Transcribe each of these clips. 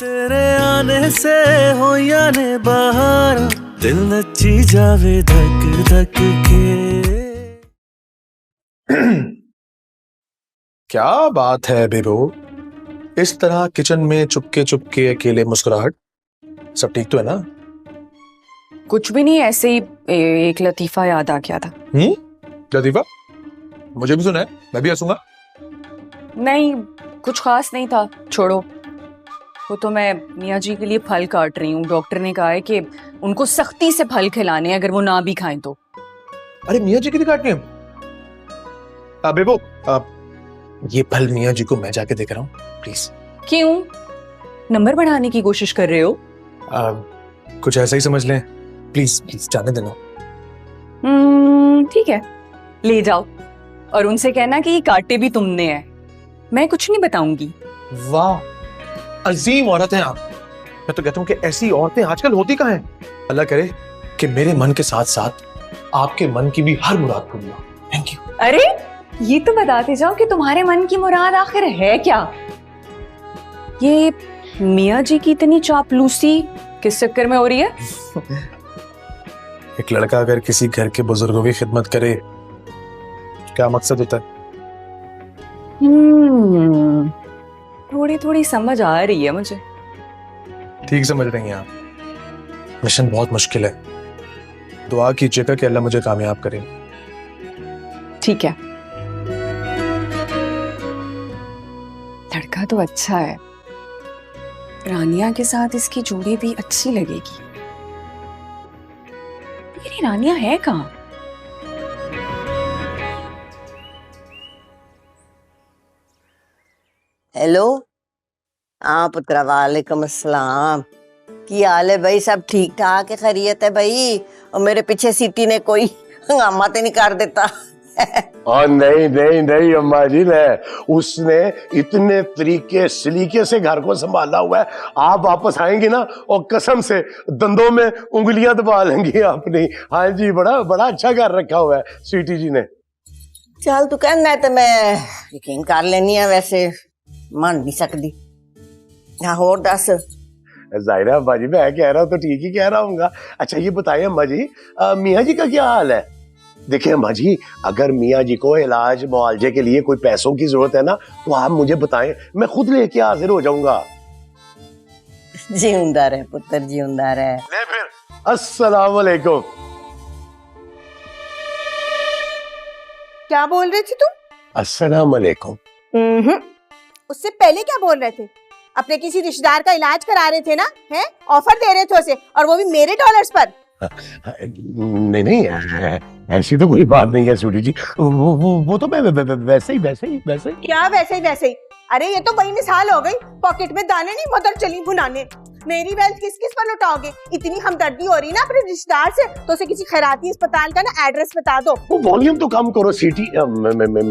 तेरे आने से हो या ने बाहर दिल नची जावे धक धक के। क्या बात है बेबो, इस तरह किचन में चुपके चुपके अकेले मुस्कुराहट, सब ठीक तो है ना? कुछ भी नहीं, ऐसे ही एक लतीफा याद आ गया था। लतीफा? मुझे भी सुना है, मैं भी हंसूंगा। नहीं, कुछ खास नहीं था, छोड़ो। वो तो मैं मियाँ जी के लिए फल काट रही हूँ। डॉक्टर ने कहा है कि उनको सख्ती से फल खिलाने हैं, अगर वो ना भी खाएं तो। अरे मियाँ जी के लिए काटने हैं? बेबो, ये फल मियाँ जी को मैं जाके देख रहा हूँ, प्लीज। क्यों? नंबर बढ़ाने की कोशिश कर रहे हो? कुछ ऐसा ही समझ लें, प्लीज प्लीज जाने देना। ठीक है, ले जाओ और उनसे कहना कि ये काटे भी तुमने हैं, मैं कुछ नहीं बताऊंगी। वाह, अजीम औरत हैं आप। मैं तो कहता हूँ कि ऐसी औरतें आजकल होती कहाँ हैं। अल्लाह करे कि मेरे मन के साथ साथ आपके मन की भी हर मुराद पूरी हो। Thank you. अरे ये तो बताते जाओ कि तुम्हारे मन की मुराद आखिर है क्या? ये मियाँ जी की इतनी चापलूसी किस चक्कर में हो रही है? एक लड़का अगर किसी घर के बुजुर्गों की खिदमत करे, क्या मकसद होता है? थोड़ी थोड़ी समझ आ रही है मुझे। ठीक समझ रही हैं आप। मिशन बहुत मुश्किल है, दुआ कीजिएगा कि अल्लाह मुझे कामयाब करे। ठीक है, लड़का तो अच्छा है, रानिया के साथ इसकी जोड़ी भी अच्छी लगेगी। मेरी रानिया है कहाँ? हेलो, हाँ पुत्रा, वालेकुम अस्सलाम। की हाल है भाई? सब ठीक ठाक है, खैरियत है भाई? और मेरे पीछे सीटी ने कोई हंगामा तो नहीं कर देता? और नहीं नहीं नहीं अम्मा जी, ने उसने इतने तरीके सलीके से घर को संभाला हुआ है। आप वापस आएंगी ना और कसम से दंदों में उंगलियां दबा लेंगी अपनी। हाँ जी, बड़ा बड़ा अच्छा घर रखा हुआ है स्वीटी जी ने। चल तू कहना है तो मैं यकीन कर लेनी है, वैसे मान नहीं सकती। हाँ और दस। जाहिरा अम्मा जी, मैं कह रहा हूँ तो ठीक ही कह रहा हूँ। अच्छा ये बताइए अम्मा जी, मियाँ जी का क्या हाल है? देखिए अम्मा जी, अगर मियाँ जी को इलाज मुआवजे के लिए कोई पैसों की जरूरत है ना, तो आप मुझे बताएं, मैं खुद लेके हाजिर हो जाऊंगा। जिंदा रहे पुत्र, जिंदा रहे। ले फिर, अस्सलाम वालेकुम। क्या बोल रहे थे तुम? अस्सलाम वालेकुम। उससे पहले क्या बोल रहे थे? अपने किसी रिश्तेदार का इलाज करा रहे थे ना? हैं? ऑफर दे रहे थे उसे, और वो भी मेरे डॉलर्स पर। नहीं नहीं, ऐसी तो कोई बात नहीं है स्वीटी जी। वो तो मैं वैसे ही। क्या वैसे ही? अरे ये तो वही मिसाल हो गई, पॉकेट में दाने नहीं मदर चली भुनाने। मेरी वेल्थ किस किस पर लुटाओगे? इतनी हमदर्दी हो रही ना अपने रिश्तेदार से, तो उसे किसी खैराती अस्पताल का ना एड्रेस बता दो। वो वॉल्यूम तो कम करो स्वीटी।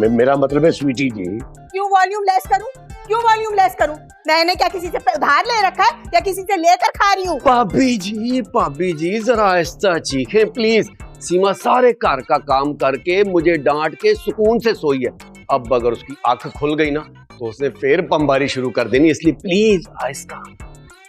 मेरा मतलब है स्वीटी जी। क्यों वॉल्यूम लेस करूं? मैंने क्या किसी से उधार ले रखा है या किसी से लेकर खा रही हूँ? भाभी जी जरा आहिस्ता चीखें प्लीज। सीमा सारे घर का काम करके मुझे डांट के सुकून से सोई है। अब अगर उसकी आंख खुल गई ना तो उसने फिर बमबारी शुरू कर देनी, इसलिए प्लीज आहिस्ता।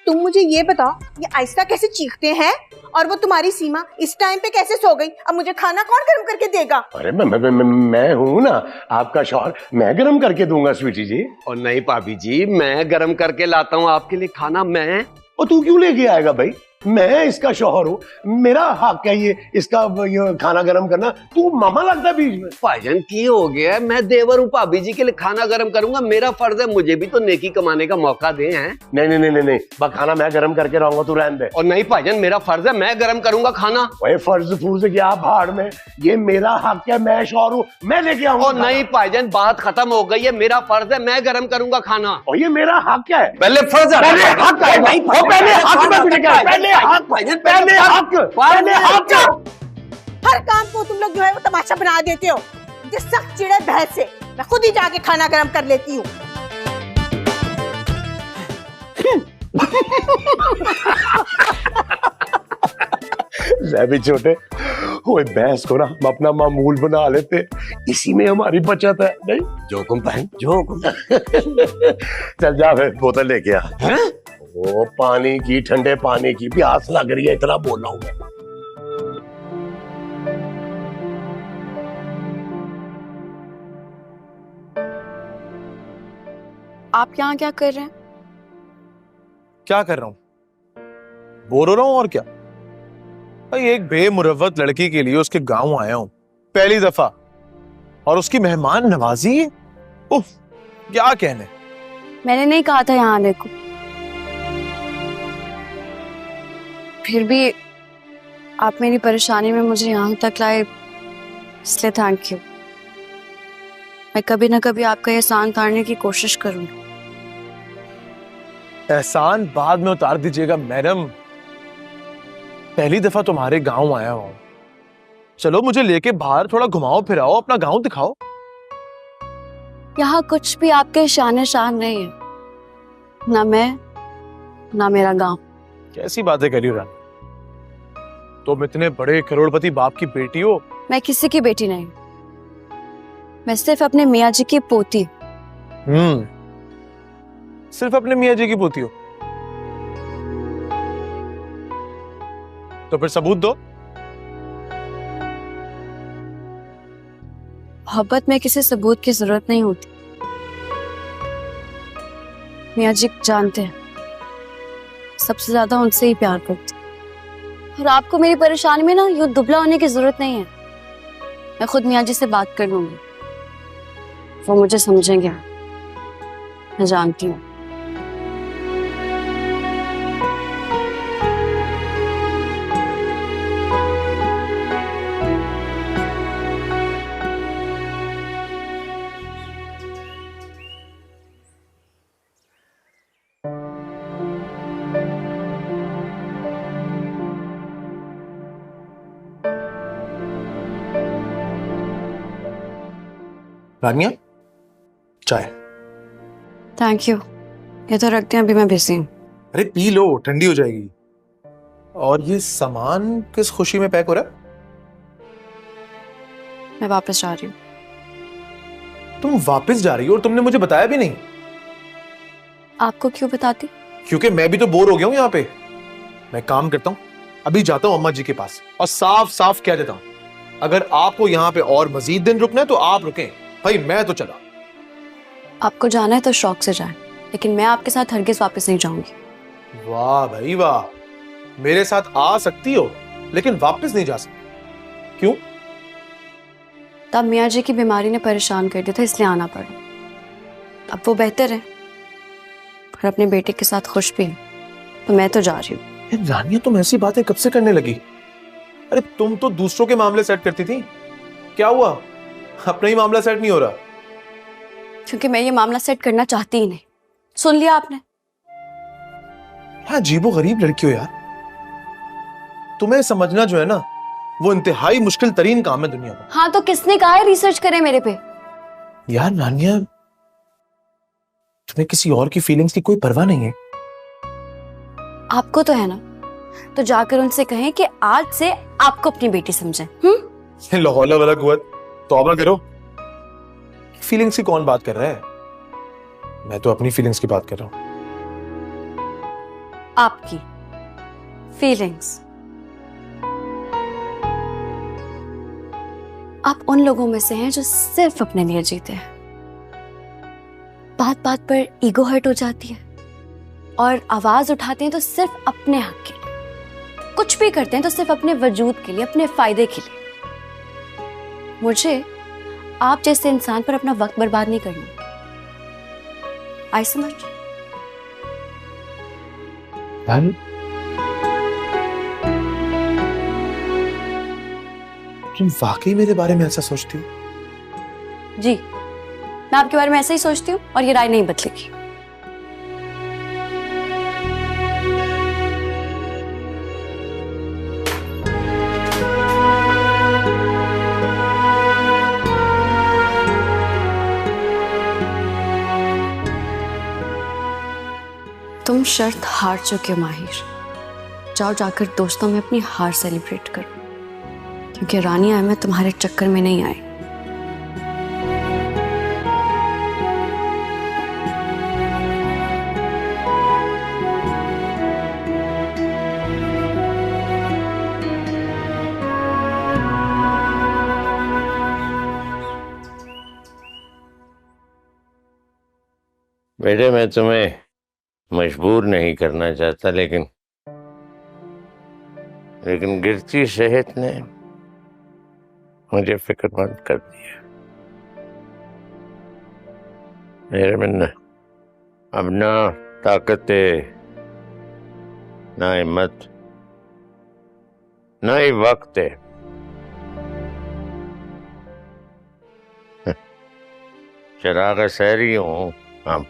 तुम मुझे ये बताओ, ये आहिस्ता कैसे चीखते हैं? और वो तुम्हारी सीमा इस टाइम पे कैसे सो गई? अब मुझे खाना कौन गर्म करके देगा? अरे मैं हूँ ना आपका शौहर, मैं गर्म करके दूंगा स्वीटी जी। और नहीं भाभी जी, मैं गर्म करके लाता हूँ आपके लिए खाना। मैं और तू क्यों लेके आएगा भाई? मैं इसका शौहर हूँ, मेरा हक है ये इसका ये खाना गर्म करना। तू मामा लगता है बीच में। भाईजान की हो गया है, मैं देवर हूँ, भाभी जी के लिए खाना गर्म करूंगा, मेरा फर्ज है, मुझे भी तो नेकी कमाने का मौका दे। हैं नहीं, बस खाना मैं गर्म करके रहूंगा, तू रहने दे। और नहीं भाईजान, मेरा फर्ज है, मैं गर्म करूंगा खाना। ओए फर्ज फूज क्या भाड़ में, ये मेरा हक है, मैं शौहर हूँ, मैं लेके आऊंगा। और नहीं भाईजान, बात खत्म हो गई है, मेरा फर्ज है, मैं गर्म करूंगा खाना। और ये मेरा हक है। पहले फर्ज है, पहले हक है, पहले हक। हर काम को तुम लोग जो है वो तमाशा बना देते हो। मुझे सख्त चिढ़े बहस से, मैं खुद ही जाके खाना गर्म कर लेती हूँ। भी छोटे, वो बहस को ना हम अपना मामूल बना लेते, इसी में हमारी बचत है। नहीं जोकुम बहन, जोकुम। चल जा फिर बोतल लेके आ। वो पानी की, ठंडे पानी की प्यास लग रही है, इतना बोल रहा हूं मैं। आप यहाँ क्या कर रहे हैं? क्या कर रहा हूं? बोर हो रहा हूं और क्या। भाई एक बेमुरव्वत लड़की के लिए उसके गांव आया हूं पहली दफा, और उसकी मेहमान नवाजी। उफ, क्या कहने। मैंने नहीं कहा था यहाँ आने को, फिर भी आप मेरी परेशानी में मुझे यहाँ तक लाए, इसलिए थैंक यू। मैं कभी ना कभी आपका एहसान उतारने की कोशिश करूंगी। एहसान बाद में उतार दीजिएगा मैडम, पहली दफा तुम्हारे गांव आया हूं। चलो मुझे लेके बाहर थोड़ा घुमाओ फिराओ, अपना गांव दिखाओ। यहाँ कुछ भी आपके शान शान नहीं है, ना मैं ना मेरा गांव। कैसी बातें कर रही हो रानी, तुम इतने बड़े करोड़पति बाप की बेटी हो। मैं किसी की बेटी नहीं, मैं सिर्फ अपने मियाँ जी की पोती। सिर्फ अपने मियाँ जी की पोती हो? तो फिर सबूत दो। मोहब्बत में किसी सबूत की जरूरत नहीं होती, मियाँ जी जानते हैं, सबसे ज्यादा उनसे ही प्यार करती। और आपको मेरी परेशानी में ना यूं दुबला होने की जरूरत नहीं है, मैं खुद मियाँ जी से बात कर लूंगी, वो मुझे समझेंगे, मैं जानती हूँ। रानिया, चाय। थैंक यू, ये तो रखते हैं, अभी मैं बिजी हूँ। अरे पी लो, ठंडी हो जाएगी। और ये सामान किस खुशी में पैक हो रहा है? मैं वापस जा रही हूँ। तुम वापस जा रही हो और तुमने मुझे बताया भी नहीं? आपको क्यों बताती? क्योंकि मैं भी तो बोर हो गया हूं यहाँ पे। मैं काम करता हूँ, अभी जाता हूँ अम्मा जी के पास और साफ साफ कह देता हूँ, अगर आपको यहाँ पे और मजीद दिन रुकना है तो आप रुकें, भाई मैं तो चला। आपको जाना है तो शौक से जाए, लेकिन मैं आपके साथ हरगिज वापस नहीं जाऊंगी। वाह भाई वाह, मेरे साथ आ सकती हो लेकिन वापस नहीं जा सकती। क्यों? तब मियाँ जी की बीमारी ने परेशान कर दिया था, इसलिए आना पड़ा। अब वो बेहतर है और अपने बेटे के साथ खुश भी है, तो मैं तो जा रही हूँ। रानिया, तुम ऐसी बातें कब से करने लगी? अरे तुम तो दूसरों के मामले सेट करती थी, क्या हुआ? अपना ही मामला सेट नहीं हो रहा? क्योंकि मैं ये मामला सेट करना चाहती ही नहीं। सुन लिया आपने? हाँ, अजीबो गरीब लड़की हो यार। तुम्हें समझना जो है ना, वो इंतहाई मुश्किल तरीन काम है दुनिया में। हाँ तो किसने कहा है रिसर्च करें मेरे पे? यार रानिया, तुम्हें किसी और की फीलिंग्स की कोई परवाह नहीं है? आपको तो है ना, तो जाकर उनसे कहें कि आज से आपको अपनी बेटी समझें। ला हौला वला कुव्वत, तौबा करो। फीलिंग्स की कौन बात कर रहा है? मैं तो अपनी फीलिंग्स की बात कर रहा हूं। आपकी फीलिंग्स? आप उन लोगों में से हैं जो सिर्फ अपने लिए जीते हैं। बात बात पर ईगो हर्ट हो जाती है और आवाज उठाते हैं तो सिर्फ अपने हक के लिए, कुछ भी करते हैं तो सिर्फ अपने वजूद के लिए, अपने फायदे के लिए। मुझे आप जैसे इंसान पर अपना वक्त बर्बाद नहीं करना। आई समझ? तुम वाकई मेरे बारे में ऐसा सोचती हो? जी, मैं आपके बारे में ऐसा ही सोचती हूँ और ये राय नहीं बदलेगी। तुम शर्त हार चुके हो माहिर, जाओ जाकर दोस्तों में अपनी हार सेलिब्रेट करो, क्योंकि रानिया मैं तुम्हारे चक्कर में नहीं आई। बेटे मैं तुम्हें मजबूर नहीं करना चाहता, लेकिन गिरती सेहत ने मुझे फिक्रमंद कर दिया। मेरे में अब ना ताकत ना हिम्मत ना ही वक्त है। चिराग सहरी हूँ हम,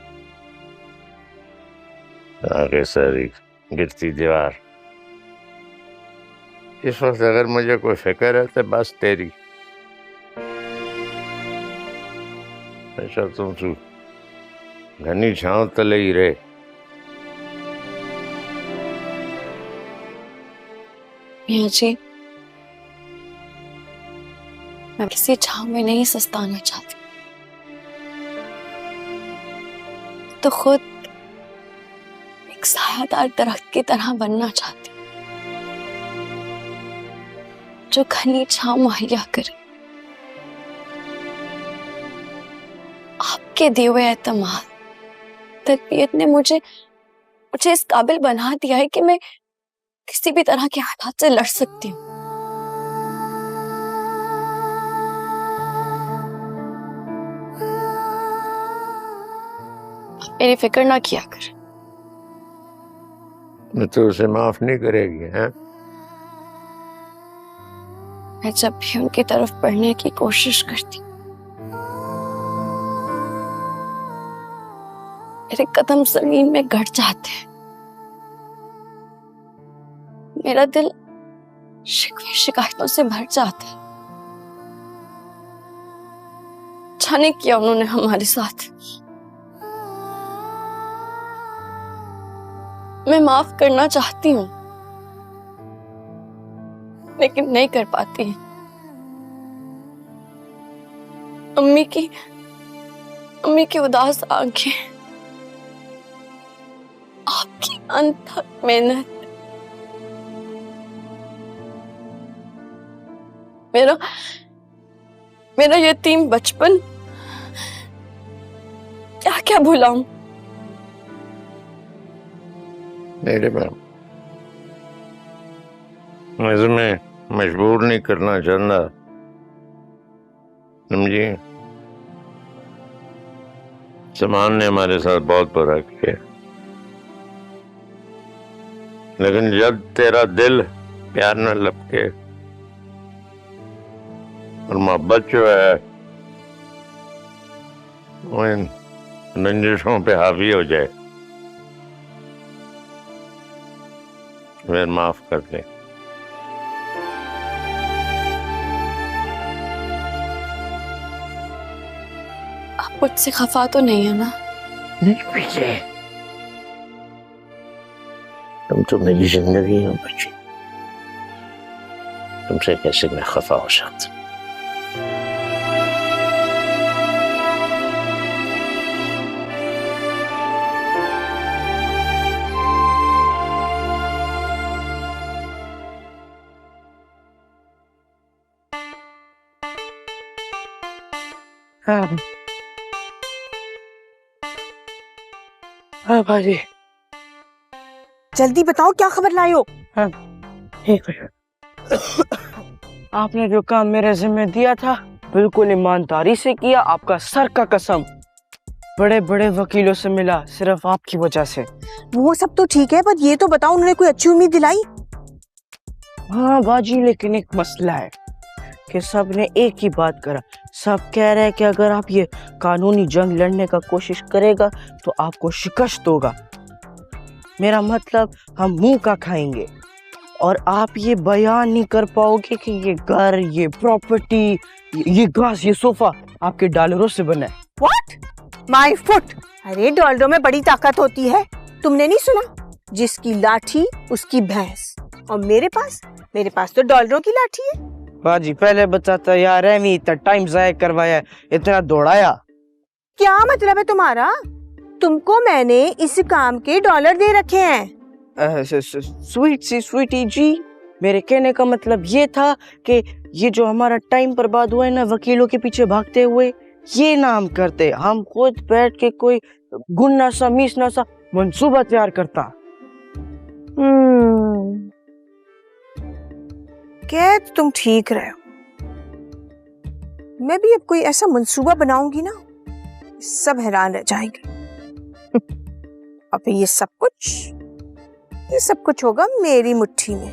चिराग सहरी गिरती दीवार। इस वक्त अगर मुझे कोई फिक्र है तो बस तेरी। अच्छा तुम घनी छांव तले ही रहे। मियाँ जी, मैं किसी छांव में नहीं सस्ताना चाहती, तो खुद एक सायादार दरख्त की तरह बनना चाहती, जो घनी छांव मुहैया करे। आपके दिए हुए एतमाद, तरबियत ने मुझे इस काबिल बना दिया है कि मैं किसी भी तरह के हालात से लड़ सकती हूँ। मेरी फिक्र ना किया कर। मैं तो उसे माफ नहीं करेगी हैं? मैं जब भी उनकी तरफ बढ़ने की कोशिश करती, मेरे कदम जमीन में गड़ जाते हैं। मेरा दिल शिकवे शिकायतों से भर जाता है। अच्छा नहीं किया उन्होंने हमारे साथ। मैं माफ करना चाहती हूँ, लेकिन नहीं कर पाती। अम्मी की उदास आंखें, आपकी अनथक मेहनत, मेरा यतीम बचपन, क्या क्या भुलाऊं। मेरे मैम, मैं तुम्हें मजबूर नहीं करना चाहता, समझी? समान ने हमारे साथ बहुत बुरा किया, लेकिन जब तेरा दिल प्यार न लपके और मोहब्बत जो है वो इन रंजिशों पे हावी हो जाए, फिर माफ कर दे। आप मुझसे खफा तो नहीं है ना? नहीं पीछे, तुम तो मेरी जिंदगी हो बच्ची, तुमसे कैसे मैं खफा हो सकता? हाँ भाजी, जल्दी बताओ क्या खबर लाए हो? हाँ ठीक है। आपने जो काम मेरे जिम्मे दिया था बिल्कुल ईमानदारी से किया, आपका सर का कसम। बड़े बड़े वकीलों से मिला सिर्फ आपकी वजह से। वो सब तो ठीक है, पर ये तो बताओ उन्होंने कोई अच्छी उम्मीद दिलाई? हाँ बाजी, लेकिन एक मसला है कि सब ने एक ही बात करा। सब कह रहे हैं कि अगर आप ये कानूनी जंग लड़ने का कोशिश करेगा तो आपको शिकस्त होगा। मेरा मतलब हम मुंह का खाएंगे और आप ये बयान नहीं कर पाओगे कि ये घर, ये प्रॉपर्टी, ये घास, ये सोफा आपके डॉलरों से बना है। व्हाट? My foot? अरे डॉलरों में बड़ी ताकत होती है, तुमने नहीं सुना? जिसकी लाठी उसकी भैंस। और मेरे पास तो डॉलरों की लाठी है। बाजी पहले बताता यार, एमी इतना टाइम जाया करवाया, इतना दौड़ाया। क्या मतलब है तुम्हारा? तुमको मैंने इस काम के डॉलर दे रखे हैं। स्वीटी जी, मेरे कहने का मतलब ये था कि ये जो हमारा टाइम बर्बाद हुआ है ना वकीलों के पीछे भागते हुए, ये नाम करते, हम खुद बैठ के कोई गुन्ना सा मीसना सा मंसूबा तैयार करता। क्या तुम ठीक रहे हो, मैं भी अब कोई ऐसा मंसूबा बनाऊंगी ना, सब हैरान रह जाएंगे। अब ये सब कुछ होगा मेरी मुट्ठी में।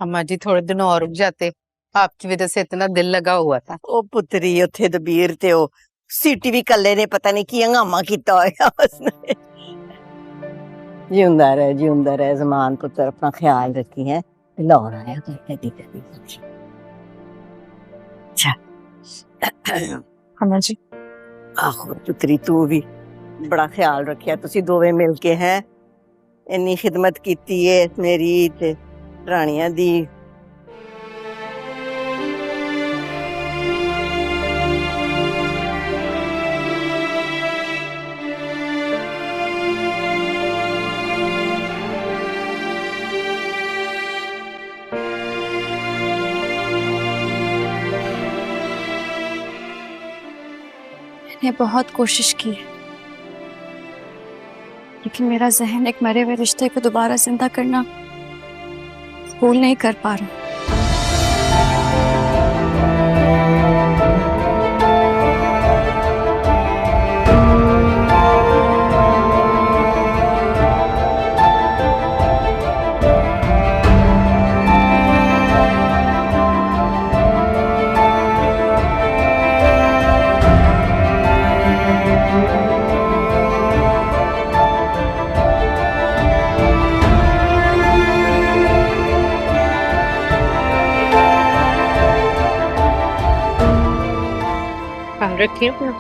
अम्मा जी थोड़े दिन और रुक जाते, आपकी वजह से इतना दिल लगा हुआ था। ओ पुत्री उथे दबीर ते ओ सीटी भी कल्ले ने पता नहीं की हंगामा कीता होया उसने। जिंदा रहे जमान पुत्र, अपना ख्याल रखी है। लाहौर आया तो कदी अच्छा अम्मा जी। आखो पुत्री तू भी बड़ा ख्याल रखिया, तुसी दोवे मिल के हैं इन्नी खिदमत कीती है मेरी ते रानिया दी। मैंने बहुत कोशिश की है, लेकिन मेरा जहन एक मरे हुए रिश्ते को दोबारा जिंदा करना कबूल नहीं कर पा रहा। रखिए अपना।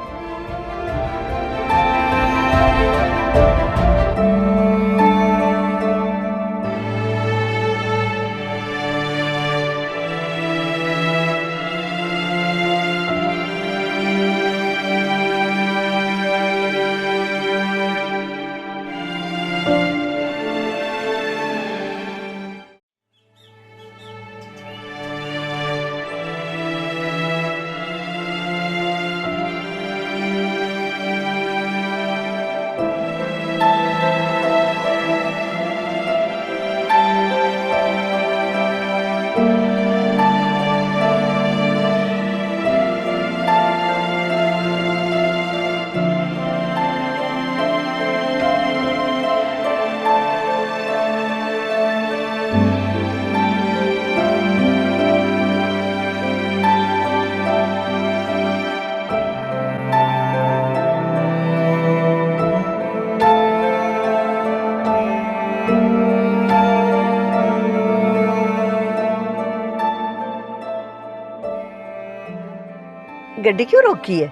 गड्डी क्यों रोकी है?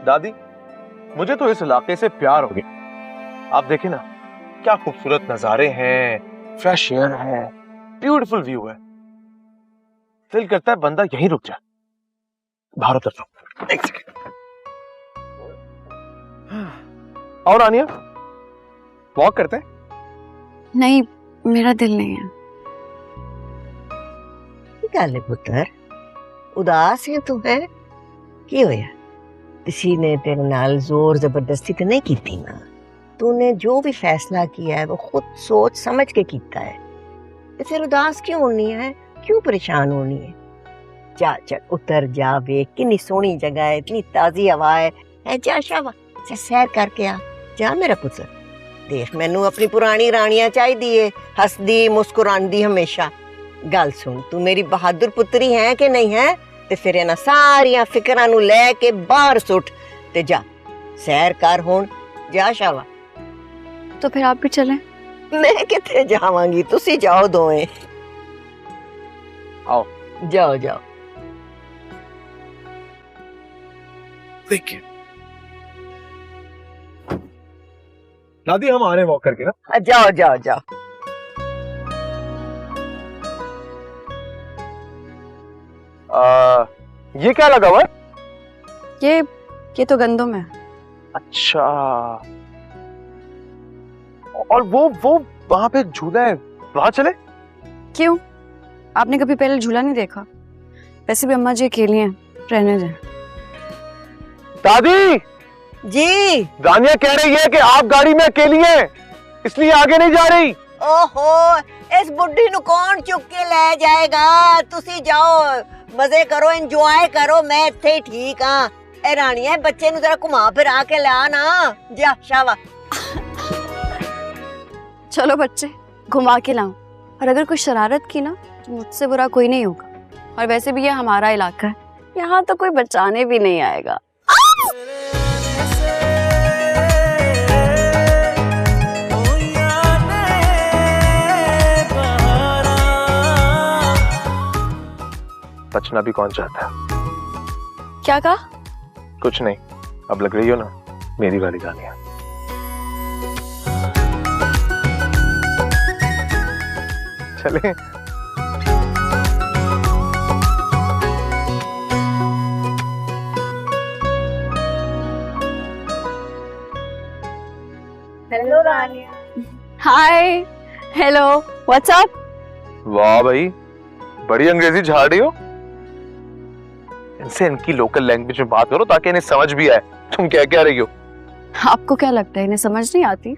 दादी, मुझे तो इस इलाके से प्यार हो गया। आप देखें ना, क्या खूबसूरत नजारे हैं, फ्रेश एयर है, ब्यूटीफुल व्यू है। दिल करता है बंदा यहीं रुक जाए। बाहर उतरता हूं, एक सेकंड। और आनिया, वॉक करते हैं? नहीं, मेरा दिल नहीं है। क्या ले पुत्र, उदास है तू है? की होया? किसी ने तेरे नाल जोर जबरदस्ती तो नहीं की ना? तूने जो भी फैसला किया है वो खुद सोच समझ के किया है, तो फिर उदास क्यों होनी है, क्यों परेशान होनी है? जा चल उतर जा, वे कितनी सोहनी जगह है, इतनी ताजी हवा है। जा शाबा सैर करके आ, जा मेरा पुत्र। देख मैनू अपनी पुरानी रानियां चाहिदी है, हसदी मुस्कुरांदी हमेशा। गल सुन, तू मेरी बहादुर पुत्री है कि नहीं है? ते फिर इन्हां सारियां फिकरां नू लै के बाहर सुट ते जा सैर कर हुण। जा शाबा। तो फिर आप भी चलें? मैं किथे जावांगी, तुसी जाओ दोवें। आओ जाओ जाओ। देखिए दादी, हम आ रहे हैं वॉक करके ना। जाओ जाओ जाओ। ये क्या लगा हुआ है? ये तो गंदम है। अच्छा, और वो वहां पे झूला है, वहां चले? क्यों? आपने कभी पहले झूला नहीं देखा? वैसे भी अम्मा जी अकेली हैं, रहने दें। दादी जी। रानिया कह रही है कि आप गाड़ी में अकेली हैं, इसलिए आगे नहीं जा रही। ओहो, इस बुढ़ी नु कौन चुक के ले जाएगा? तुसी जाओ, मजे करो, एंजॉय करो, मैं इत्थे ही ठीक हां। ए रानिया, बच्चे नु जरा घुमा फिरा के ला ना। जा शाबा। चलो बच्चे, घुमा के लाऊं, और अगर कोई शरारत की ना तो मुझसे बुरा कोई नहीं होगा। और वैसे भी ये हमारा इलाका है, यहाँ तो कोई बचाने भी नहीं आएगा। बचना भी कौन चाहता है? क्या कहा? कुछ नहीं, अब लग रही हो ना मेरी वाली रानिया। चले। हेलो रानिया। हाय, हेलो, व्हाट्स अप? वाह भाई, बड़ी अंग्रेजी झाड़ रही हो। इनसे इनकी लोकल लैंग्वेज में बात करो ताकि इन्हें समझ भी आए तुम क्या कह रही हो। आपको क्या लगता है इन्हें समझ नहीं आती?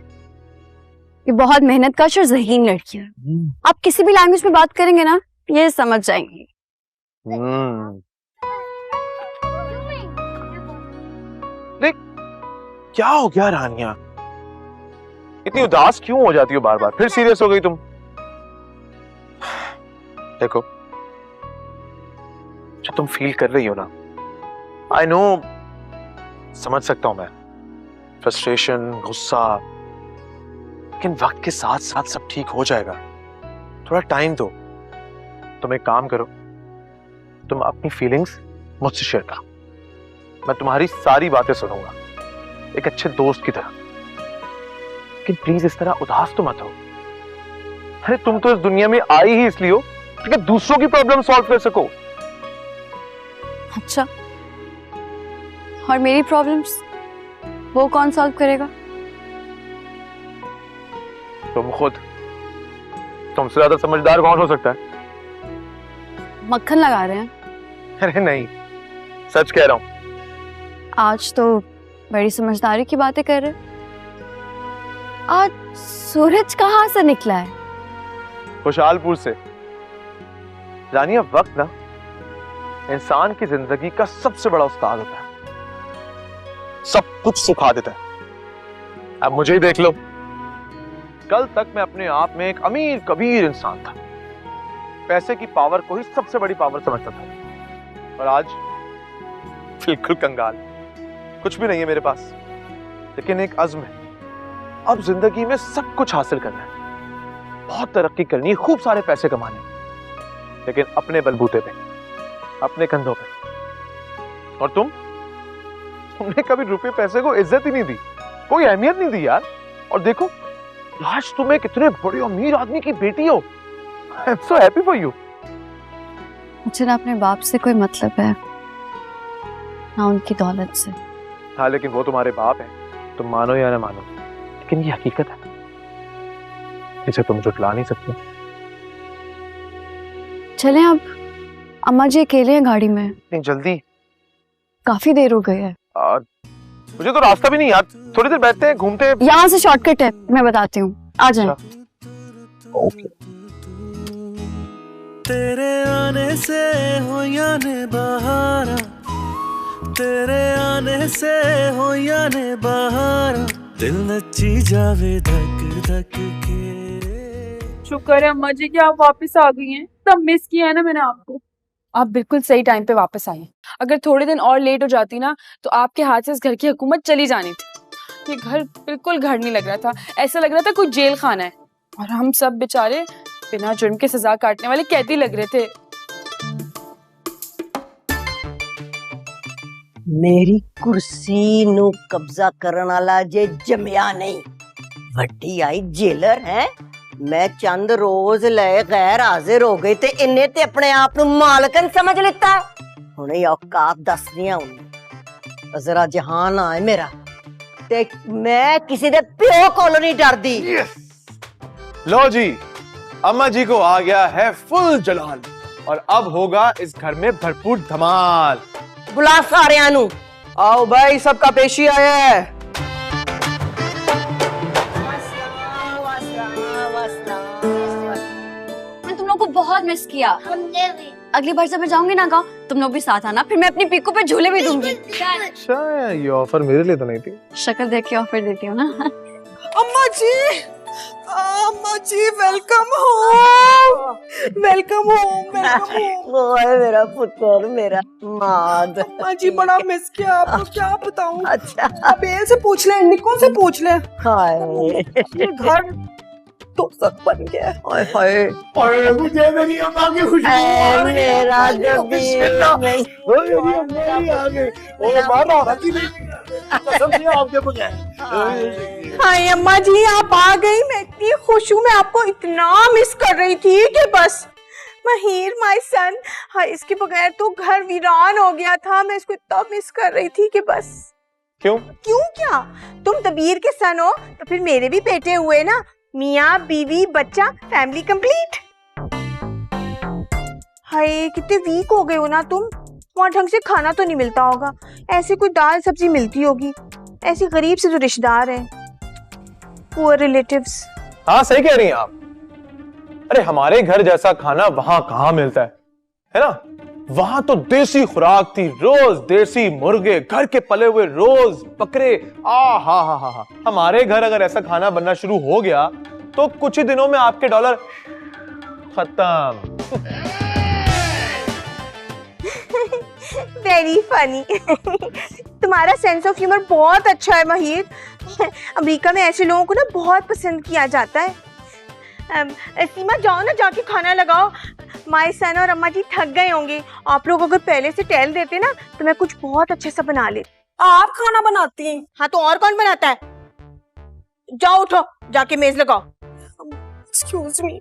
ये बहुत मेहनतकश और ज़हीन लड़की है। आप किसी भी लैंग्वेज में बात करेंगे ना, ये समझ जाएंगी। देख, क्या हो गया रानिया? इतनी उदास क्यों हो जाती हो बार बार? फिर सीरियस हो गई तुम? देखो, जो तुम फील कर रही हो ना, आई नो, समझ सकता हूं मैं, फ्रस्ट्रेशन, गुस्सा, लेकिन वक्त के साथ साथ सब ठीक हो जाएगा। थोड़ा टाइम दो। तुम एक काम करो, तुम अपनी फीलिंग्स मुझसे शेयर करो, मैं तुम्हारी सारी बातें सुनूंगा एक अच्छे दोस्त की तरह। लेकिन प्लीज इस तरह उदास तो मत हो। अरे तुम तो इस दुनिया में आई ही इसलिए हो कि दूसरों की प्रॉब्लम सॉल्व कर सको। अच्छा, और मेरी प्रॉब्लम्स वो कौन सॉल्व करेगा? तुम खुद। तुमसे ज्यादा समझदार कौन हो सकता है? मक्खन लगा रहे हैं? अरे नहीं, सच कह रहा हूं। आज तो बड़ी समझदारी की बातें कर रहे। आज सूरज कहाँ से निकला है? खुशहालपुर से। रानिया, वक्त ना इंसान की जिंदगी का सबसे बड़ा उस्ताद होता है, सब कुछ सिखा देता है। अब मुझे ही देख लो, कल तक मैं अपने आप में एक अमीर कबीर इंसान था, पैसे की पावर को ही सबसे बड़ी पावर समझता था, और आज बिल्कुल कंगाल, कुछ भी नहीं है मेरे पास, लेकिन एक अज़्म है। अब जिंदगी में सब कुछ हासिल करना है, बहुत तरक्की करनी है, खूब सारे पैसे कमाने, लेकिन अपने बलबूते पे, अपने कंधों पे। और तुमने कभी रुपए पैसे को इज्जत ही नहीं दी, कोई अहमियत नहीं दी यार। और देखो, आज तुम एक इतने बड़े अमीर आदमी की बेटी हो। I am so happy for you. मुझे ना अपने बाप से कोई मतलब है, ना उनकी दौलत से। हाँ, लेकिन वो तुम्हारे बाप हैं, तुम मानो या ना मानो, लेकिन ये हकीकत है, इसे तुम जुटला नहीं सकते। चलें अब, अम्मा जी अकेले हैं गाड़ी में। नहीं, जल्दी, काफी देर हो गई है। मुझे तो रास्ता भी नहीं याद, थोड़ी देर बैठते हैं, घूमते हैं। यहाँ से शॉर्टकट है, मैं बताती हूँ, आ जाए। ओके। तेरे आने से हो याने बहारा, तेरे आने से हो याने बहारा, दिल नची जावे धक धक के। शुक्र है अम्मा जी कि आप वापस आ गई हैं, तब मिस किया है ना मैंने आपको। आप बिल्कुल सही टाइम पे वापस आई हैं। अगर थोड़े दिन और लेट हो जाती ना तो आपके हाथ से इस घर की हुकूमत चली जानी थी। ये घर बिल्कुल घर नहीं लग रहा था, ऐसा लग रहा था कोई जेल खाना है, और हम सब बेचारे बिना जुर्म के सजा काटने वाले कैदी लग रहे थे। मेरी कुर्सी नु कब्जा करने वाला जे जमिया नहीं, वड्डी आई जेलर है। मैं चंद रोज ले गैर हाजिर हो गई ते इन्ने ते अपने आप नु मालकन समझ लेता। हुणे औकात दसनिया उन्हें जरा जहान आए मेरा, ते मैं किसी दे प्यो कोलों नहीं डरदी। लो जी, अम्मा जी को आ गया है फुल जलाल, और अब होगा इस घर में भरपूर धमाल। बुला सारे आनू। आओ भाई, सबका पेशी आया है। मैं तुम लोग को बहुत मिस किया। अगली बार जब मैं जाऊंगी ना गाँव, तुम लोग भी साथ आना, फिर मैं अपनी पीकू पे झूले भी दूंगी। अच्छा, ये ऑफर मेरे लिए तो नहीं थी। शक्ल देख के ऑफर देती हूँ ना। अम्मा जी welcome home, welcome home, welcome home. वो है मेरा पुत्र, मेरा माद। अम्मा जी बड़ा मिस किया आपको, क्या बताऊं। अच्छा, अबेल से पूछ ले, निको से पूछ ले। हाय ये घर तो सब बन गया। हाय हाय, और मुझे मेरी अम्मा की खुशबू आ रही है। मेरा जबीर नहीं। ओ मेरी अम्मा ही आ गई। ओ मारा रखी नहीं कसम से आपके बगैर। हाय अम्मा जी, आप आ गई। मैं इतनी खुश हूँ, मैं आपको इतना मिस कर रही थी कि बस। माहिर माय सन, हाँ, इसके बगैर तो घर वीरान हो गया था। मैं इसको इतना मिस कर रही थी कि बस। क्यों क्या तुम दबीर के सन हो तो फिर मेरे भी बेटे हुए ना। मियाँ बीवी बच्चा, फैमिली कंप्लीट। हाय कितने वीक हो गए हो ना तुम। वहाँ ढंग से खाना तो नहीं मिलता होगा, ऐसे कोई दाल सब्जी मिलती होगी। ऐसे गरीब से जो रिश्तेदार हैं, पुअर रिलेटिव्स। हाँ सही कह रही हैं आप। अरे हमारे घर जैसा खाना वहां कहाँ मिलता है ना। वहां तो देसी खुराक थी, रोज देसी मुर्गे, घर के पले हुए रोज बकरे। हा। हमारे घर अगर ऐसा खाना बनना शुरू हो गया तो कुछ ही दिनों में आपके डॉलर खत्म। Very funny. तुम्हारा सेंस ऑफ ह्यूमर बहुत अच्छा है माहिर। अमेरिका में ऐसे लोगों को ना बहुत पसंद किया जाता है। सीमा जाओ ना, जाके खाना लगाओ। माय सन और अम्मा जी थक गए होंगे। आप लोग अगर पहले से टेल देते ना तो मैं कुछ बहुत अच्छे से बना ले। आप खाना बनाती हैं? हाँ तो और कौन बनाता है। जाओ उठो, जाके मेज लगाओ। Excuse me.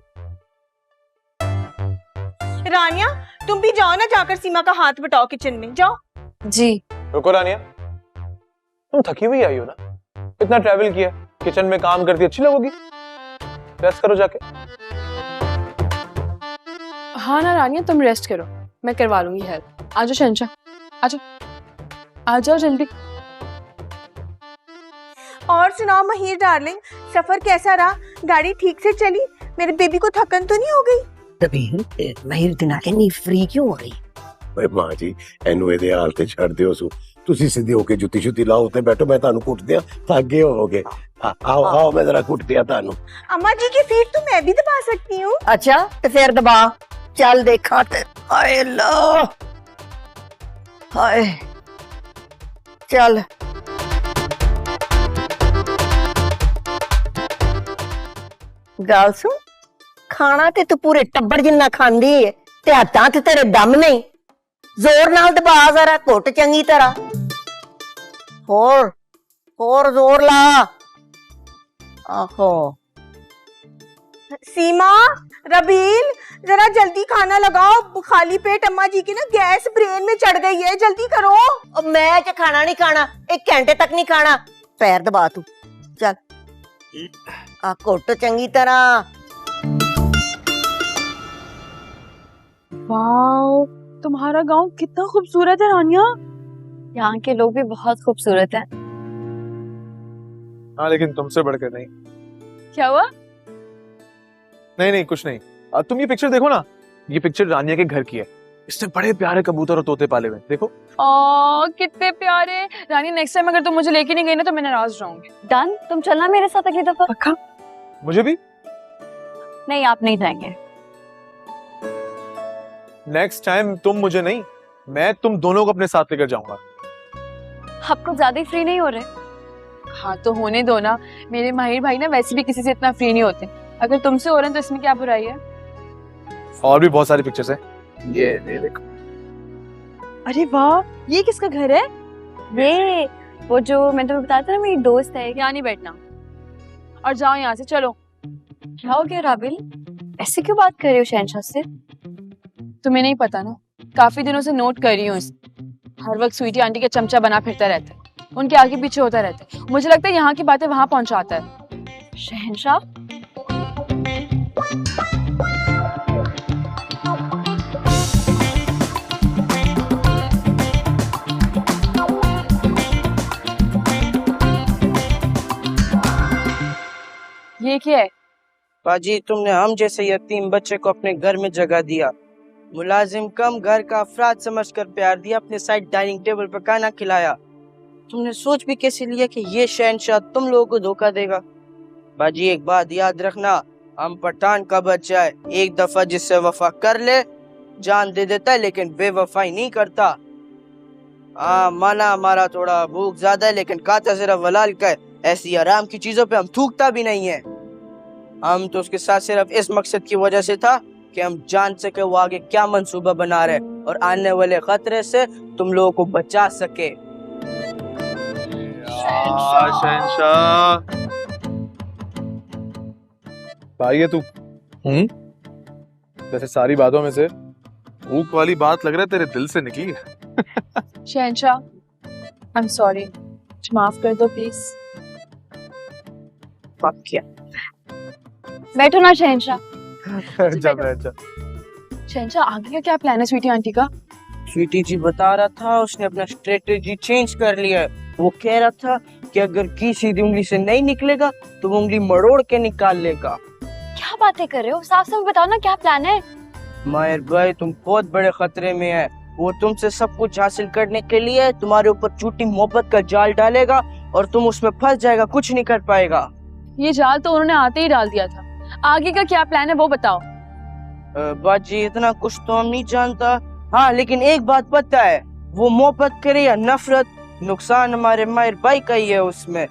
रानिया तुम भी जाओ ना, जाकर सीमा का हाथ बटाओ किचन में। जाओ। जी। रुको रानिया, तुम थकी हुई आई हो ना, इतना ट्रैवल किया, किचन में काम करती अच्छी लगोगी। रेस्ट करो जाके। हाँ ना रानिया, तुम रेस्ट करो, मैं करवा लूंगी हेल्प। आजो शहंशाह, आजो, आ जाओ जल्दी। और सुनाओ माहिर डार्लिंग, सफर कैसा रहा? गाड़ी ठीक से चली? मेरे बेबी को थकन तो नहीं हो गई? तभी माहिर दिना के नी फ्री क्यों हो गई? ਓਏ ਮਾਂ ਜੀ ਇਹਨੂੰ ਇਹਦੇ ਹਾਲ ਤੇ ਛੱਡ ਦਿਓ ਸੂ। ਤੁਸੀਂ ਸਿੱਧੇ ਹੋ ਕੇ ਜੁੱਤੀ ਸ਼ੁੱਤੀ ਲਾਓ ਉੱਤੇ ਬੈਠੋ, ਮੈਂ ਤੁਹਾਨੂੰ ਕੁੱਟ ਦਿਆਂ, ਥੱਕ ਗਏ ਹੋਵੋਗੇ। आओ मैं जरा कुट दिया तानू। अम्मा जी की सीट तो मैं भी दबा सकती हूँ। अच्छा तो फिर दबा, चल देखा ते। हाय अल्लाह, हाय चल। गल सुन, खाना ते तू पूरे टब्बर जिन्ना खांदी है ते हत्थां ते तेरे दम नहीं। जोर नाल दबा जरा, घुट चंगी तरह। होर जोर ला। आहो सीमा, रबील, जरा जल्दी खाना लगाओ। खाली पेट अम्मा जी की ना गैस ब्रेन में चढ़ गई है, जल्दी करो। मैं क्या खाना नहीं खाना, 1 घंटे तक नहीं खाना। पैर दबा तू, चल आ घुट चंगी तरह। वाओ, तुम्हारा गांव कितना खूबसूरत है रानिया। यहाँ के लोग भी बहुत खूबसूरत हैं। हाँ लेकिन तुमसे बढ़कर नहीं। क्या हुआ? नहीं कुछ नहीं। तुम ये पिक्चर देखो ना, ये पिक्चर रानिया के घर की है। इसने बड़े प्यारे कबूतर और तोते पाले हुए, देखो। कितने प्यारे। रानी नेक्स्ट टाइम अगर तुम मुझे लेके नहीं गई ना तो मैं नाराज रहूंगी। डन, तुम चलना मेरे साथ अगली दफा। पक्का? मुझे भी? नहीं, आप नहीं जाएंगे। नेक्स्ट टाइम तुम मुझे नहीं, मैं तुम दोनों को अपने साथ लेकर जाऊंगा। आपको ज्यादा फ्री नहीं हो रहे? हाँ तो होने दो ना, मेरे माहिर भाई ना वैसे भी किसी से इतना फ्री नहीं होते। अगर तुमसे हो रहे हैं तो इसमें क्या बुराई है? और भी बहुत सारी पिक्चर्स हैं, ये देखो। अरे वाह, ये किसका घर है? ये वो जो मैं तुम्हें बताया था ना, मेरी दोस्त है। यहाँ नहीं बैठना और जाओ यहाँ से, चलो। क्या हो गया राबिल, ऐसे क्यों बात कर रही हो शहंशाह से? तुम्हें नहीं पता ना, काफी दिनों से नोट कर रही हूँ। हर वक्त स्वीटी आंटी का चमचा बना फिरता रहता है, उनके आगे पीछे होता रहता है। मुझे लगता है यहाँ की बातें वहां पहुंचाता है। शहंशाह एक ही है। बाजी तुमने हम जैसे यतीम बच्चे को अपने घर में जगह दिया, मुलाजिम कम घर का अफराद समझकर प्यार दिया, अपने साइड डाइनिंग टेबल पर खाना खिलाया। तुमने सोच भी कैसे लिया कि ये शहंशाह तुम लोगों को धोखा देगा? बाजी एक बात याद रखना, हम पठान का बच्चा है, एक दफा जिससे वफा कर ले जान दे देता है, लेकिन बेवफाई नहीं करता। माना हमारा थोड़ा भूख ज्यादा है, लेकिन खाता सिर्फ हलाल का है। ऐसी आराम की चीजों पे हम थूकता भी नहीं है। हम तो उसके साथ सिर्फ इस मकसद की वजह से था कि हम जान सके वो आगे क्या मंसूबा बना रहे और आने वाले खतरे से तुम लोगों को बचा सके। शहंशाह भाई है तू। वैसे सारी बातों में से भूख वाली बात लग रहा है तेरे दिल से निकली है। शहंशाह, आई एम सॉरी, माफ कर दो प्लीज। पाप किया। बैठो ना शहंशाह। शहंशाह, आगे का क्या प्लान है स्वीटी आंटी का? स्वीटी जी बता रहा था उसने अपना स्ट्रेटेजी चेंज कर लिया है। वो कह रहा था कि अगर की सीधी उंगली से नहीं निकलेगा तो वो उंगली मरोड़ के निकाल लेगा। क्या बातें कर रहे हो? साफ साफ बताओ ना क्या प्लान है। माहिर भाई तुम बहुत बड़े खतरे में है। वो तुमसे सब कुछ हासिल करने के लिए तुम्हारे ऊपर झूठी मोहब्बत का जाल डालेगा और तुम उसमें फंस जाएगा, कुछ नहीं कर पाएगा। ये जाल तो उन्होंने आते ही डाल दिया था। आगे का क्या प्लान है वो बताओ। बाजी इतना कुछ तो हम नहीं जानता। हाँ लेकिन एक बात पता है, वो मोहब्बत करे या नफरत, नुकसान हमारे माहिर भाई का ही है उसमें।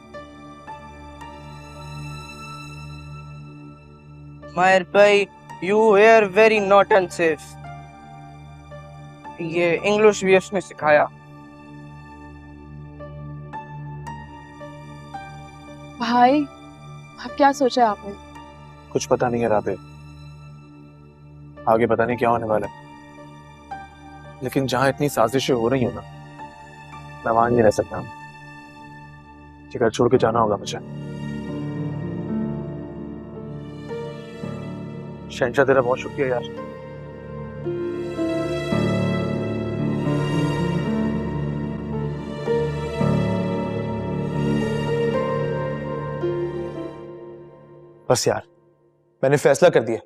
माहिर भाई you here very not unsafe. ये इंग्लिश भी उसने सिखाया। भाई अब क्या सोचा है आपने? कुछ पता नहीं है राबे, आगे पता नहीं क्या होने वाला है, लेकिन जहां इतनी साजिशें हो रही हो ना, मैं वहां नहीं रह सकता। ये घर छोड़ के जाना होगा मुझे। शहंशाह तेरा बहुत शुक्रिया यार। बस यार मैंने फैसला कर दिया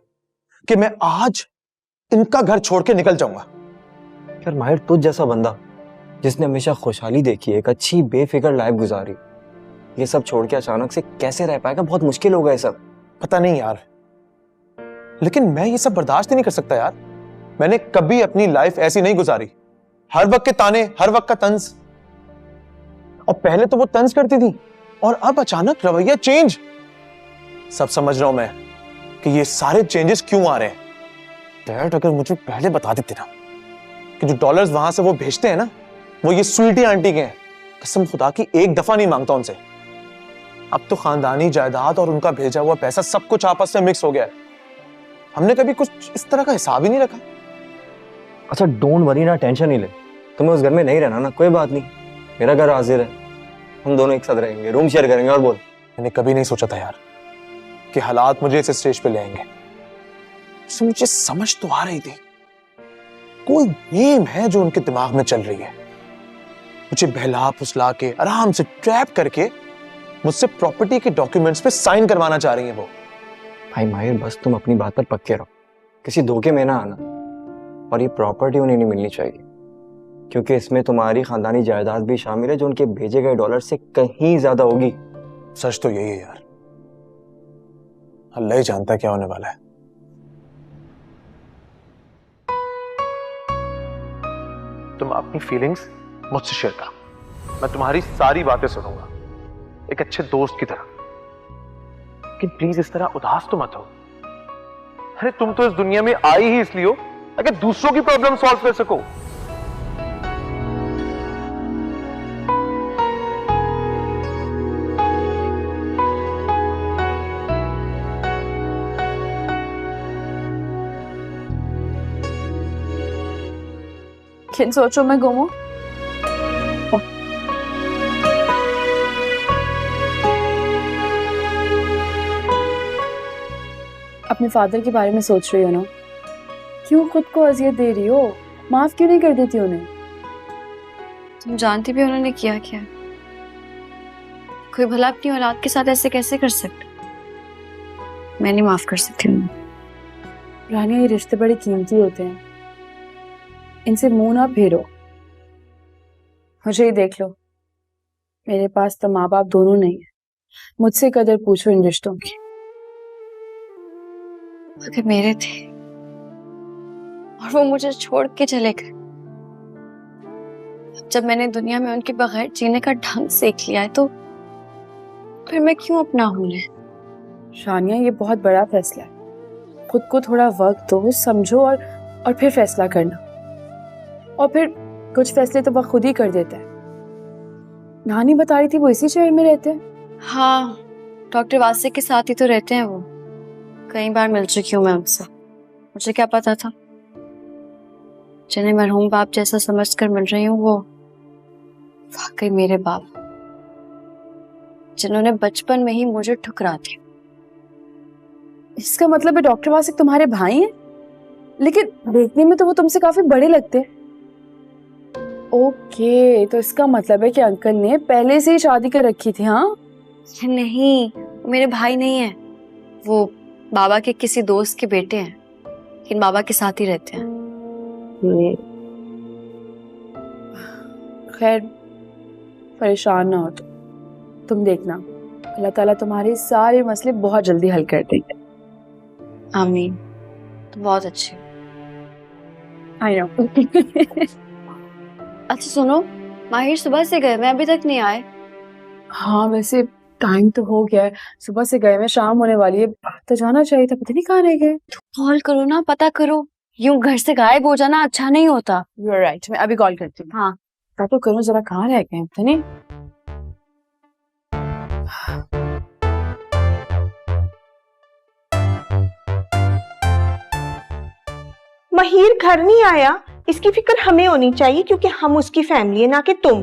कि मैं आज इनका घर छोड़ के निकल जाऊंगा। यार माहिर तुझ जैसा बंदा जिसने हमेशा खुशहाली देखी है, एक अच्छी बेफिक्र लाइफ गुजारी, ये सब छोड़ के अचानक से कैसे रह पाएगा? बहुत मुश्किल होगा ये सब। पता नहीं यार, लेकिन मैं ये सब बर्दाश्त ही नहीं कर सकता यार। मैंने कभी अपनी लाइफ ऐसी नहीं गुजारी। हर वक्त के ताने, हर वक्त का तंज। और पहले तो वो तंज करती थी और अब अचानक रवैया चेंज। सब समझ रहा हूं मैं कि ये सारे चेंजेस क्यों आ रहे हैं। डैड अगर मुझे पहले बता देते ना कि जो डॉलर्स वहां से वो भेजते हैं ना, वो ये स्वीटी आंटी के हैं, कसम खुदा की एक दफा नहीं मांगता उनसे। अब तो खानदानी जायदाद और उनका भेजा हुआ पैसा सब कुछ आपस में मिक्स हो गया है। हमने कभी कुछ इस तरह का हिसाब ही नहीं रखा। अच्छा डोंट वरी ना, टेंशन नहीं ले। तुम्हें उस घर में नहीं रहना ना, कोई बात नहीं, मेरा घर हाजिर है, हम दोनों एक साथ रहेंगे, रूम शेयर करेंगे। और बोल। मैंने कभी नहीं सोचा था यार कि हालात मुझे इस स्टेज पे ले आएंगे। तो मुझे समझ तो आ रही थी कोई गेम है जो उनके दिमाग में चल रही है। मुझे बहला फुसला के आराम से ट्रैप करके मुझसे प्रॉपर्टी के डॉक्यूमेंट्स पे साइन करवाना चाह रही है वो। भाई माहिर बस तुम अपनी बात पर पक्के रहो, किसी धोखे में ना आना। और ये प्रॉपर्टी उन्हें नहीं मिलनी चाहिए, क्योंकि इसमें तुम्हारी खानदानी जायदाद भी शामिल है जो उनके भेजे गए डॉलर से कहीं ज्यादा होगी। सच तो यही है यार, अल्लाह ही जानता है क्या होने वाला है। तुम अपनी फीलिंग्स मुझसे शेयर करो, मैं तुम्हारी सारी बातें सुनूंगा एक अच्छे दोस्त की तरह। लेकिन प्लीज इस तरह उदास तो मत हो। अरे तुम तो इस दुनिया में आई ही इसलिए हो अगर दूसरों की प्रॉब्लम सॉल्व कर सको। किन सोचो मैं गुम हूं। अपने फादर के बारे में सोच रही हो ना? क्यों खुद को अजियत दे रही हो? माफ क्यों नहीं कर देती उन्हें? तुम जानती भी उन्होंने किया क्या? कोई भला अपनी औलाद के साथ ऐसे कैसे कर सकता? मैं नहीं माफ कर सकती हूँ। रानिया, ये रिश्ते बड़े कीमती होते हैं, इनसे मुंह ना फेरो। मुझे ही देख लो, मेरे पास तो माँ बाप दोनों नहीं है। मुझसे कदर पूछो इन रिश्तों की। अगर मेरे थे और वो मुझे छोड़ के चले गए, जब मैंने दुनिया में उनके बगैर जीने का ढंग सीख लिया है, तो फिर मैं क्यों अपनाऊं उन्हें? शानिया, ये बहुत बड़ा फैसला है। खुद को थोड़ा वक्त दो, समझो और फिर फैसला करना। और फिर कुछ फैसले तो वह खुद ही कर देता है। नानी बता रही थी वो इसी शहर में रहते हैं। हाँ, डॉक्टर वासिक के साथ ही तो रहते हैं वो। कई बार मिल चुकी हूँ मैं उनसे। मुझे क्या पता था, जिन्हें मरहूम बाप जैसा समझकर मिल रही हूँ वो वाकई मेरे बाप, जिन्होंने बचपन में ही मुझे ठुकरा दिया। इसका मतलब है डॉक्टर वासिक तुम्हारे भाई हैं? लेकिन देखने में तो वो तुमसे काफी बड़े लगते हैं। ओके, तो इसका मतलब है कि अंकल ने पहले से ही शादी कर रखी थी। हाँ नहीं, वो मेरे भाई नहीं है। वो बाबा के किसी दोस्त के बेटे हैं, लेकिन बाबा के साथ ही रहते हैं। खैर, परेशान ना हो तुम देखना, अल्लाह ताला तुम्हारे सारे मसले बहुत जल्दी हल कर देंगे। आमीन। तो बहुत अच्छी। I know. अच्छा सुनो, माहिर सुबह से गए, मैं अभी तक नहीं आए। हाँ, वैसे टाइम तो हो गया है, सुबह से गए, मैं शाम होने वाली है। तो जाना चाहिए था, पता नहीं कहाँ रह गए। कॉल करो ना, पता करो। यूं घर से गायब हो जाना अच्छा नहीं होता। यू आर राइट, मैं अभी कॉल करती हूँ। हाँ, पता तो करो जरा कहाँ रह गए, पता नहीं। महिर घर नहीं आया, इसकी फिक्र हमें होनी चाहिए क्योंकि हम उसकी फैमिली है, ना कि तुम।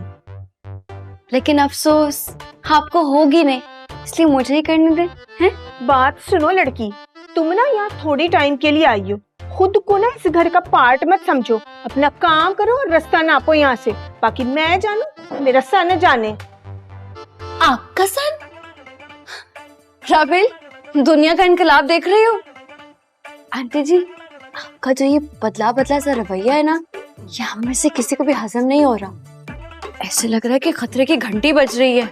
लेकिन अफसोस आपको होगी नहीं, इसलिए मुझे ही करने दे। हैं? बात सुनो लड़की, तुम ना यहाँ थोड़ी टाइम के लिए आई हो। खुद को ना इस घर का पार्ट मत समझो। अपना काम करो और रास्ता नापो यहाँ से। बाकी मैं जानू, मेरा सन जाने। आपका सन? राबिल, दुनिया का इनकलाब देख रही हो? आंटी जी, आपका जो ये बदला बदला सा रवैया है ना, ये हम में से किसी को भी हजम नहीं हो रहा। ऐसे लग रहा है कि खतरे की घंटी बज रही है।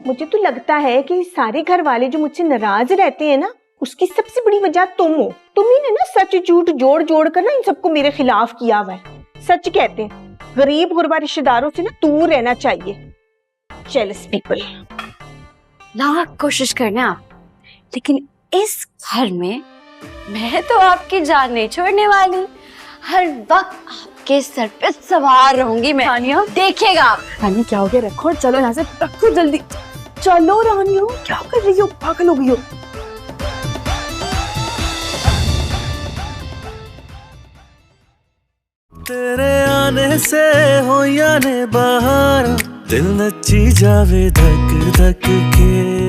मुझे तो लगता है कि सारे घर वाले जो मुझसे नाराज रहते हैं ना, उसकी सबसे बड़ी वजह तुम हो। तुम्ही ने ना सच झूठ जोड़ जोड़ कर ना इन सबको मेरे खिलाफ किया हुआ है। सच कहते हैं, गरीब गुरबा रिश्तेदारों से ना दूर रहना चाहिए। Jealous people. लाख कोशिश करना आप, लेकिन इस घर में मैं तो आपकी जान नहीं छोड़ने वाली। हर वक्त आपके सर पे सवार रहूंगी मैं। रानिया, देखिएगा आप। रानी क्या हो गया? रखो, चलो यहाँ से, रखो जल्दी। चलो रानिया, क्या कर रही हो? पागल हो गई हो? तेरे आने से हो या ने बहार, दिल नची जावे धक धक के।